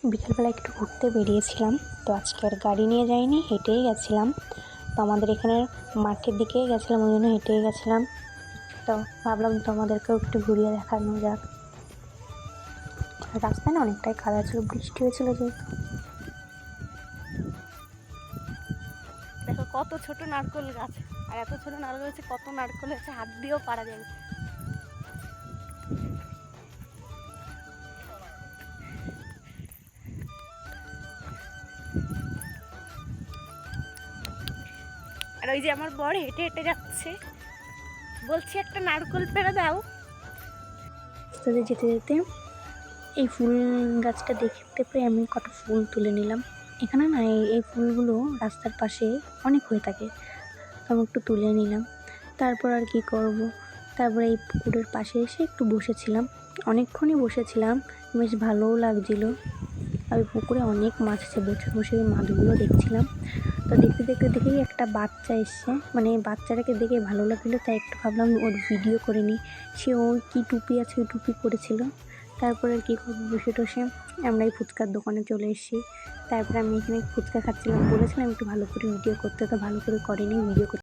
বিকেলবেলা একটু ঘুরতে বেরিয়েছিলাম, তো আজকে আর গাড়ি নিয়ে যাইনি, হেঁটেই গেছিলাম। তো আমাদের এখানে মাঠের দিকেই গেছিলাম, ওই জন্য হেঁটেই গেছিলাম। তো ভাবলাম তোমাদেরকেও একটু ঘুরিয়ে দেখানো যাক। রাস্তায় না অনেকটাই কাদা ছিল, বৃষ্টি হয়েছিল যেহেতু। দেখো কত ছোট নারকেল গাছ, আর এত ছোট নারকেল গাছে কত নারকেল হয়েছে, হাত দিয়েও পারা যাবে। আর ওই যে আমার বর হেঁটে হেঁটে যাচ্ছে, বলছি একটা নারকেল পেড়ে দাও। রাস্তাতে যেতে যেতে এই ফুল গাছটা দেখতে পেয়ে আমি কটা ফুল তুলে নিলাম। এখানে না এই ফুলগুলো রাস্তার পাশে অনেক হয়ে থাকে, তো আমি একটু তুলে নিলাম। তারপর আর কি করব, তারপরে এই পুকুরের পাশে এসে একটু বসেছিলাম, অনেকক্ষণই বসেছিলাম, বেশ ভালোও লাগছিল। আর ওই পুকুরে অনেক মাছ আছে, বসে বসে ওই মাছগুলো দেখছিলাম। তো দেখতে দেখতে দেখেই একটা বাচ্চা এসছে, মানে বাচ্চাটাকে দেখে ভালো লাগলো, তাই একটু ভাবলাম ওর ভিডিও করে নিই। সে ওই কী টুপি আছে, ওই টুপি পরেছিল। তারপরে আর কী করবো, বসে টসে আমরা এই ফুচকার দোকানে চলে এসেছি। তারপরে আমি এখানে ফুচকা খাচ্ছিলাম, বলেছিলাম একটু ভালো করে ভিডিও করতে, তো ভালো করে করেনি ভিডিও করতে।